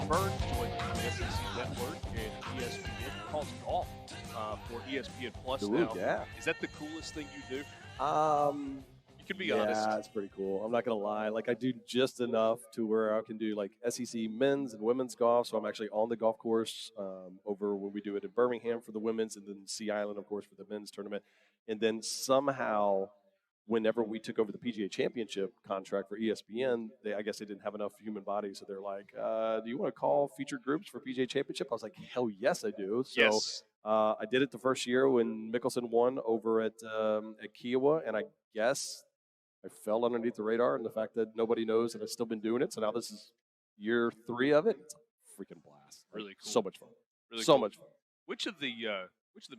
Burns joins us from the SEC Network and ESPN. Calls golf for ESPN Plus Ooh, now. yeah. Is that the coolest thing you do? You can be yeah, honest. it's pretty cool. I'm not gonna lie. Like I do just enough to where I can do like SEC men's and women's golf. So I'm actually on the golf course over when we do it in Birmingham for the women's, and then Sea Island, of course, for the men's tournament. And then somehow, whenever we took over the PGA Championship contract for ESPN, I guess they didn't have enough human bodies, so they're like, "Do you want to call featured groups for PGA Championship?" I was like, "Hell yes, I do." So Yes. I did it the first year when Mickelson won over at Kiowa, and I guess I fell underneath the radar, and the fact that nobody knows that I've still been doing it. So now this is year 3 of it. It's a freaking blast. Really cool. So much fun. Really so cool. much fun. Which of the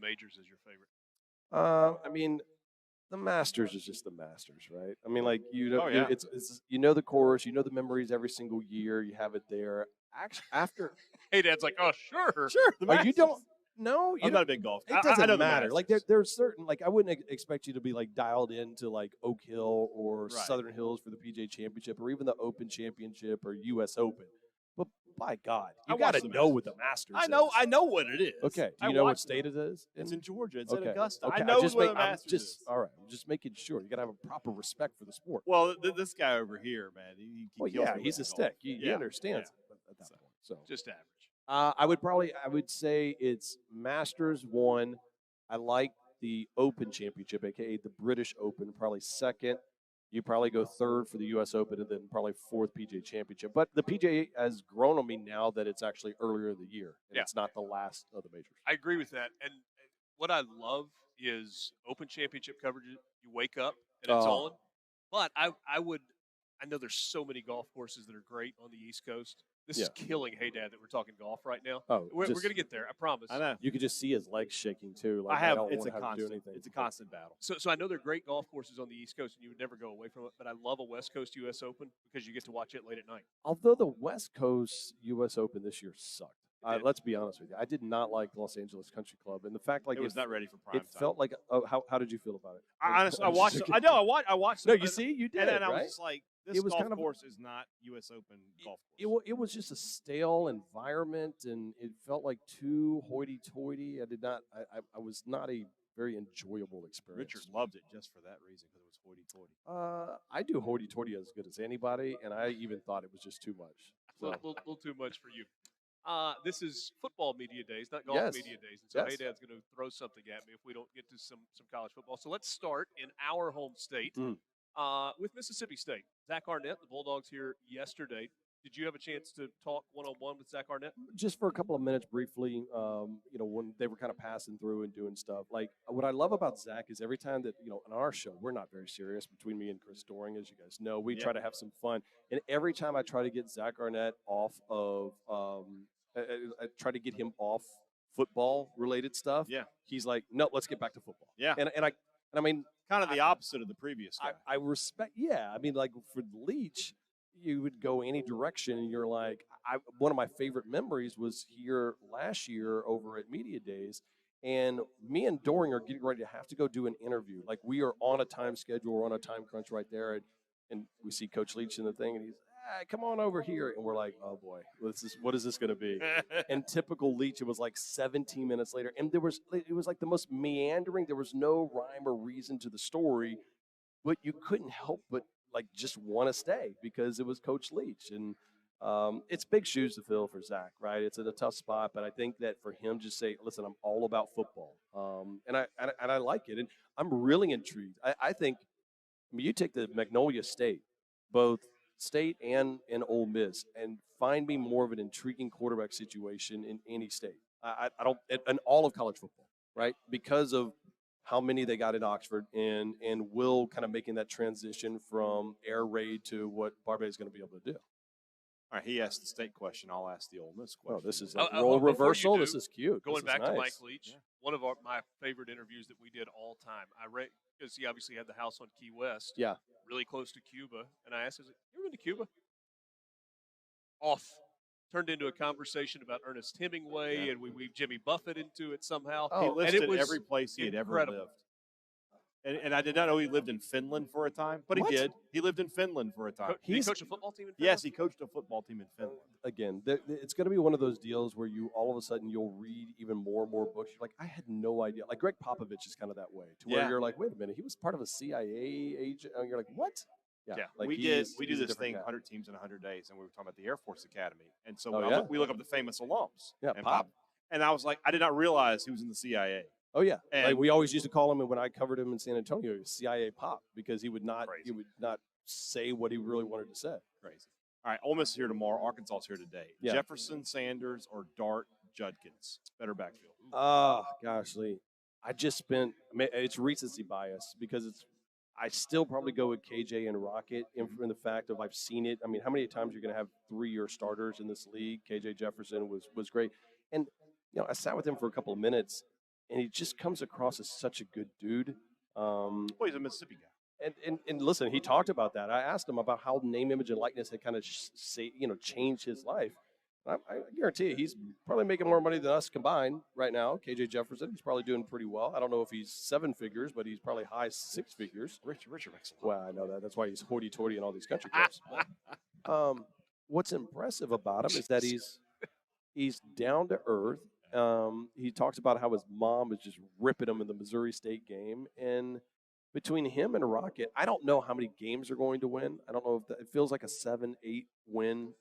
majors is your favorite? I mean, the Masters is just the Masters, right? I mean, like it's you know the course, you know the memories every single year. You have it there. Actually, after Hey, Dad's like, oh sure. Like, you don't. No, I'm not a big golf. It doesn't I know matter. The like there's certain I wouldn't expect you to be like dialed into like Oak Hill or Right. Southern Hills for the PGA Championship or even the Open Championship or U.S. Open. But by God, you got to know what the Masters. I know. is. I know what it is. Okay. Do I you know what watched state it is? It's in Georgia. It's Okay. in Augusta. Okay. I know just where make, the Masters is. All right. I'm just making sure. You got to have a proper respect for the sport. Well, this guy over here, man. He Well, kills yeah, me he's a with stick. golf. He understands Yeah. it at that point. So Just average. I would say it's Masters 1. I like the Open Championship, aka the British Open, probably second. You probably go third for the U.S. Open, and then probably fourth PGA Championship. But the PGA has grown on me now that it's actually earlier in the year, and it's not the last of the majors. I agree with that. And what I love is Open Championship coverage. You wake up and it's on. But I know there's so many golf courses that are great on the East Coast. This is killing Hey Dad that we're talking golf right now. Oh, we're going to get there. I promise. I know. You could just see his legs shaking too. Like, I have. don't It's a want to have to do constant. anything. It's a constant battle. So I know they're great golf courses on the East Coast, and you would never go away from it. But I love a West Coast U.S. Open because you get to watch it late at night. Although the West Coast U.S. Open this year sucked. It did. Let's be honest with you. I did not like Los Angeles Country Club, and the fact like It was not ready for prime it time. felt like. How did you feel about it? Honestly, I watched. I know. I watched. No, it, you see, you did, and then I was right? just like, this It was golf kind of- course is not U.S. Open golf course. It was just a stale environment, and it felt like too hoity-toity. I was not a very enjoyable experience. Richard loved it just for that reason because it was hoity-toity. I do hoity-toity as good as anybody, and I even thought it was just too much. A little too much for you. This is football media days, not golf Yes. media days. And so Hey Dad's going to throw something at me if we don't get to some college football. So let's start in our home state with Mississippi State. Zach Arnett, the Bulldogs here yesterday. Did you have a chance to talk one-on-one with Zach Arnett? Just for a couple of minutes briefly, when they were kind of passing through and doing stuff. Like, what I love about Zach is every time that, on our show, we're not very serious between me and Chris Doring, as you guys know. We try to have some fun. And every time I try to get Zach Arnett off of I try to get him off football-related stuff. Yeah. He's like, no, let's get back to football. Yeah. And I mean, kind of the opposite of the previous guy. I respect. Yeah, I mean, like for Leach, you would go any direction, and you're like, one of my favorite memories was here last year over at Media Days, and me and Doring are getting ready to have to go do an interview. Like we are on a time schedule, we're on a time crunch right there, and we see Coach Leach in the thing, and he's, come on over here, and we're like, oh boy, what is this going to be? And typical Leach, it was like 17 minutes later, and it was like the most meandering. There was no rhyme or reason to the story, but you couldn't help but like just want to stay because it was Coach Leach, and it's big shoes to fill for Zach, right? It's in a tough spot, but I think that for him, just say, listen, I'm all about football, and I like it, and I'm really intrigued. I think, you take the Magnolia State, both State and Ole Miss, and find me more of an intriguing quarterback situation in any state. I don't in all of college football, right? Because of how many they got at Oxford, and Will kind of making that transition from air raid to what Barbe is going to be able to do. All right, he asked the state question. I'll ask the Ole Miss question. Oh, this is a role reversal. This is cute. Going back to Mike Leach, Yeah. one of my favorite interviews that we did all time. Because he obviously had the house on Key West, Yeah. really close to Cuba, and I asked him, "You ever been to Cuba?" Off. Turned into a conversation about Ernest Hemingway, and we weaved Jimmy Buffett into it somehow. Oh, He and listed it was every place he had ever incredible. lived. And I did not know he lived in Finland for a time, but What? he did. He lived in Finland for a time. Did he He's- coach a football team in Finland? Yes, he coached a football team in Finland. Again, it's going to be one of those deals where you all of a sudden you'll read even more and more books. You're like, I had no idea. Like Greg Popovich is kind of that way, to where Yeah. you're like, wait a minute, he was part of a CIA agent. And you're like, what? Yeah. Like we do he's a this different thing, guy. 100 teams in 100 days, and we were talking about the Air Force Academy. And so Oh, yeah? we look up the famous alums. Yeah, and Pop. And I was like, I did not realize he was in the CIA. Oh yeah, like And- we always used to call him, and when I covered him in San Antonio, he was CIA Pop, because he would not say what he really wanted to say. Crazy. All right, Ole Miss is here tomorrow. Arkansas is here today. Yeah. Jefferson, Sanders, or Dart, Judkins? Better backfield. Oh gosh, Lee, it's recency bias, because I still probably go with KJ and Rocket in the fact of I've seen it. I mean, how many times you're going to have 3-year starters in this league? KJ Jefferson was great, and I sat with him for a couple of minutes, and he just comes across as such a good dude. Well, he's a Mississippi guy. And listen, he talked about that. I asked him about how name, image, and likeness had kind of changed his life. I guarantee you, he's probably making more money than us combined right now. KJ Jefferson, he's probably doing pretty well. I don't know if he's 7 figures, but he's probably high 6 figures. Richard makes a lot. Well, I know that. That's why he's hoity-toity in all these country clubs. What's impressive about him is that he's down to earth. He talks about how his mom is just ripping him in the Missouri State game, and between him and Rocket, I don't know how many games they're going to win. I don't know if it feels like a 7-8 win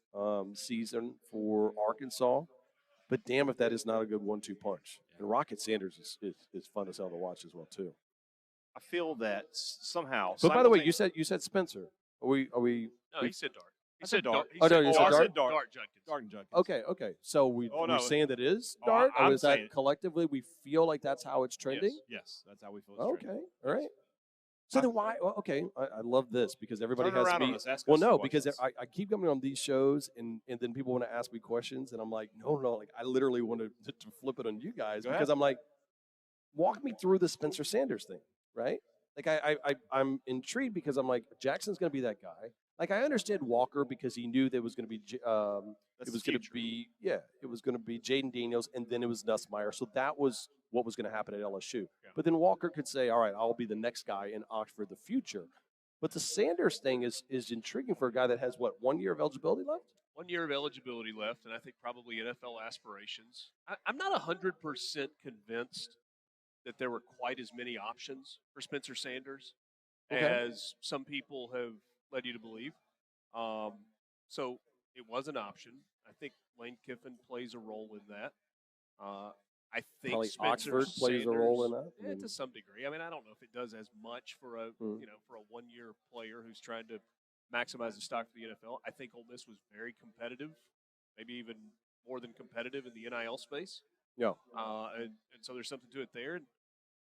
season for Arkansas, but damn if that is not a good 1-2 punch. And Rocket Sanders is fun as hell to watch as well too. I feel that somehow. But by the way, you said Spencer. Are we? No, he said Dart. He I said Dart. He Oh, no, said you said Dart. Dart? Dart Judkins. Dart and Judkins. Okay. So we're saying that it is Oh, Dart, or I'm is saying that it. collectively we feel like that's how it's trending? Yes, that's how we feel. It's trending. Okay, all right. So then why? Well, okay, I love this because everybody Turn has around me. on us. Ask Well, us no, some because questions. I keep coming on these shows and then people want to ask me questions, and I'm like, no, like I literally wanted to flip it on you guys Go because ahead. I'm like, walk me through the Spencer Sanders thing, right? Like I'm intrigued because I'm like, Jackson's going to be that guy. Like I understood Walker because he knew there was going to be That's it was the going to future. it was going to be Jaden Daniels, and then it was Nussmeier. So that was what was going to happen at LSU. Yeah. But then Walker could say, all right, I'll be the next guy and opt for the future. But the Sanders thing is intriguing for a guy that has, 1 year of eligibility left? 1 year of eligibility left, and I think probably NFL aspirations. I'm not 100% convinced that there were quite as many options for Spencer Sanders Okay. as some people have led you to believe. So it was an option. I think Lane Kiffin plays a role in that. I think Probably Spencer Oxford plays a role in Sanders- that. I mean, to some degree. I mean, I don't know if it does as much for a Mm. for a 1 year player who's trying to maximize the stock for the NFL. I think Ole Miss was very competitive, maybe even more than competitive in the NIL space. Yeah. And so there's something to it there. And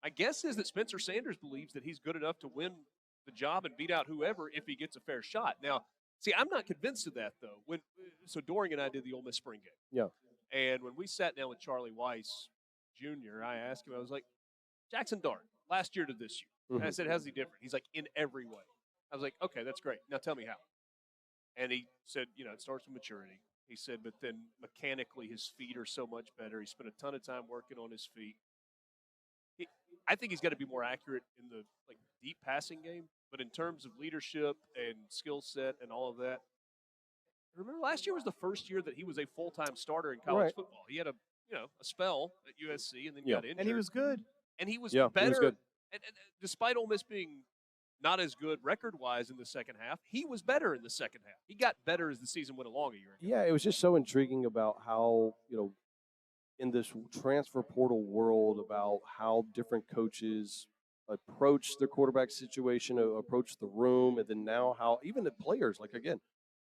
my guess is that Spencer Sanders believes that he's good enough to win the job and beat out whoever if he gets a fair shot. Now, see, I'm not convinced of that though. So Doring and I did the Ole Miss spring game. Yeah. And when we sat down with Charlie Weiss Jr., I asked him, I was like, Jackson Dart, last year to this year. And I Mhm. said, how's he different? He's like, in every way. I was like, okay, that's great. Now tell me how. And he said, it starts with maturity. He said, but then mechanically his feet are so much better. He spent a ton of time working on his feet. I think he's got to be more accurate in the deep passing game, but in terms of leadership and skill set and all of that, remember last year was the first year that he was a full-time starter in college Right. football. He had a spell at USC and then Yeah. got injured. And he was good. And he was Yeah, better. he was good. And despite Ole Miss being not as good record-wise in the second half, he was better in the second half. He got better as the season went along a year ago. Yeah, it was just so intriguing about how, in this transfer portal world, about how different coaches approach their quarterback situation, approach the room, and then now how even the players, like again,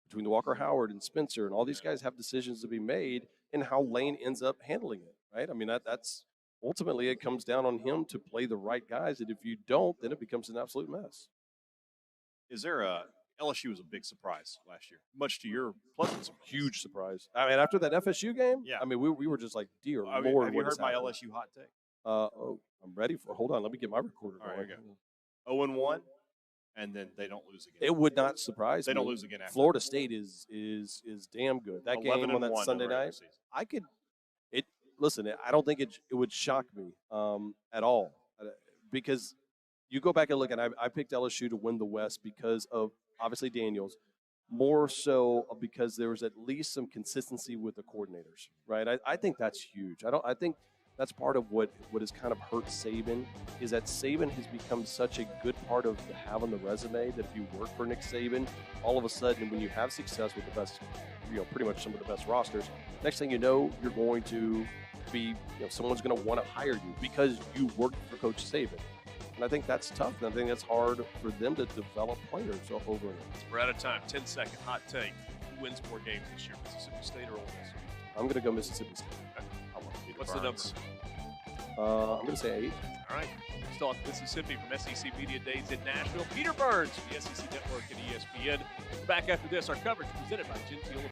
between Walker Howard and Spencer and all these guys have decisions to be made, and how Lane ends up handling it, right? I mean, that's ultimately it comes down on him to play the right guys, and if you don't, then it becomes an absolute mess. Is there LSU was a big surprise last year, much to your pleasant surprise. Huge surprise. I mean, after that FSU game, Yeah. I mean, we were just like, dear I mean, Lord, have you what heard is my happening? LSU hot take? I'm ready for. Hold on, let me get my recorder All right, going. here we go. 0-1, and then they don't lose again. It would not surprise They me. don't lose again after. Florida State is damn good. That game on that 11-1 in Sunday the regular night, season. I could. Listen, I don't think it would shock me at all because you go back and look, and I picked LSU to win the West because of obviously Daniels, more so because there was at least some consistency with the coordinators, right? I think that's huge. I think that's part of what has kind of hurt Saban is that Saban has become such a good part of to have on the resume that if you work for Nick Saban, all of a sudden when you have success with the best, pretty much some of the best rosters, next thing you know, you're going to be, someone's going to want to hire you because you worked for Coach Saban. And I think that's tough. And I think that's hard for them to develop players over and over. We're out of time. 10-second hot take. Who wins more games this year, Mississippi State or Ole Miss? I'm going to go Mississippi State. What's the number? I'm going to say 8. All right. Let's talk Mississippi from SEC Media Days in Nashville. Peter Burns, the SEC Network and ESPN. Back after this, our coverage presented by Gentile.